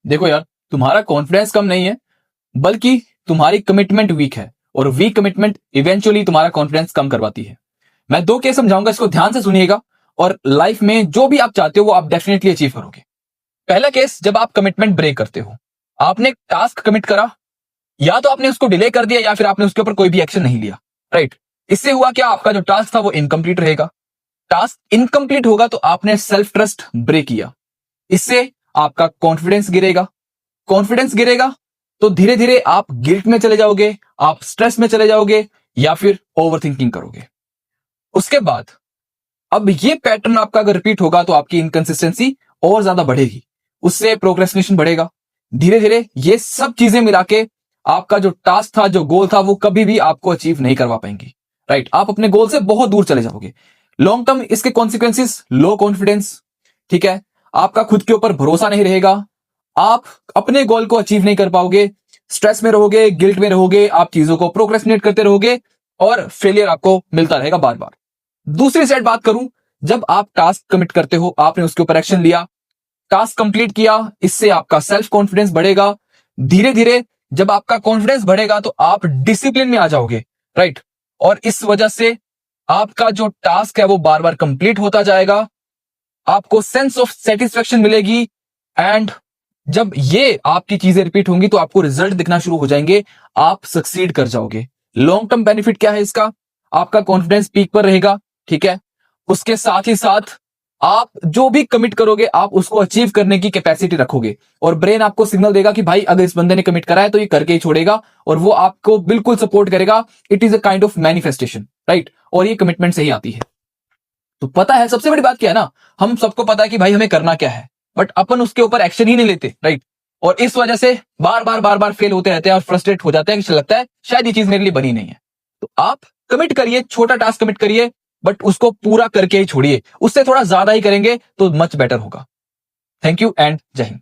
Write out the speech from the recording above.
देखो यार, तुम्हारा कॉन्फिडेंस कम नहीं है, बल्कि तुम्हारी कमिटमेंट वीक है, और वीक कमिटमेंट इवेंचुअली तुम्हारा कॉन्फिडेंस कम करवाती है। मैं 2 केस समझाऊंगा, इसको ध्यान से सुनिएगा, और लाइफ में जो भी आप चाहते हो वो आप डेफिनेटली अचीव करोगे। पहला केस, जब आप कमिटमेंट ब्रेक करते हो। आपने एक टास्क कमिट करा, या तो आपने उसको डिले कर दिया या फिर आपने उसके ऊपर कोई भी एक्शन नहीं लिया, राइट। इससे हुआ क्या, आपका जो टास्क था वो इनकम्प्लीट रहेगा। टास्क इनकम्प्लीट होगा तो आपने सेल्फ ट्रस्ट ब्रेक किया, इससे आपका कॉन्फिडेंस गिरेगा। कॉन्फिडेंस गिरेगा तो धीरे धीरे आप गिल्ट में चले जाओगे, आप स्ट्रेस में चले जाओगे, या फिर ओवरथिंकिंग करोगे। उसके बाद अब ये पैटर्न आपका अगर रिपीट होगा तो आपकी इनकंसिस्टेंसी और ज्यादा बढ़ेगी, उससे प्रोक्रेस्टिनेशन बढ़ेगा। धीरे धीरे ये सब चीजें मिला के आपका जो टास्क था, जो गोल था, वो कभी भी आपको अचीव नहीं करवा पाएंगे, राइट। आप अपने गोल से बहुत दूर चले जाओगे। लॉन्ग टर्म इसके कॉन्सिक्वेंसेस, लो कॉन्फिडेंस, ठीक है, आपका खुद के ऊपर भरोसा नहीं रहेगा, आप अपने गोल को अचीव नहीं कर पाओगे, स्ट्रेस में रहोगे, गिल्ट में रहोगे, आप चीजों को प्रोक्रेस्टिनेट करते रहोगे, और फेलियर आपको मिलता रहेगा बार बार। दूसरी साइड बात करूं, जब आप टास्क कमिट करते हो, आपने उसके ऊपर एक्शन लिया, टास्क कंप्लीट किया, इससे आपका सेल्फ कॉन्फिडेंस बढ़ेगा। धीरे धीरे जब आपका कॉन्फिडेंस बढ़ेगा तो आप डिसिप्लिन में आ जाओगे, राइट। और इस वजह से आपका जो टास्क है वो बार बार कंप्लीट होता जाएगा, आपको सेंस ऑफ सेटिस्फेक्शन मिलेगी, एंड जब ये आपकी चीजें रिपीट होंगी तो आपको रिजल्ट दिखना शुरू हो जाएंगे, आप सक्सीड कर जाओगे। लॉन्ग टर्म बेनिफिट क्या है इसका, आपका कॉन्फिडेंस पीक पर रहेगा, ठीक है। उसके साथ ही साथ आप जो भी कमिट करोगे आप उसको अचीव करने की कैपेसिटी रखोगे, और ब्रेन आपको सिग्नल देगा कि भाई अगर इस बंदे ने कमिट करा है तो ये करके ही छोड़ेगा, और वो आपको बिल्कुल सपोर्ट करेगा। It is a kind of manifestation, right. और ये कमिटमेंट से ही आती है। तो पता है सबसे बड़ी बात क्या है ना, हम सबको पता है कि भाई हमें करना क्या है, बट अपन उसके ऊपर एक्शन ही नहीं लेते, राइट। और इस वजह से बार बार फेल होते रहते हैं और फ्रस्ट्रेट हो जाते हैं कि लगता है शायद ये चीज मेरे लिए बनी नहीं है। तो आप कमिट करिए, छोटा टास्क कमिट करिए, बट उसको पूरा करके ही छोड़िए। उससे थोड़ा ज्यादा ही करेंगे तो मच बेटर होगा। थैंक यू एंड जय हिंद।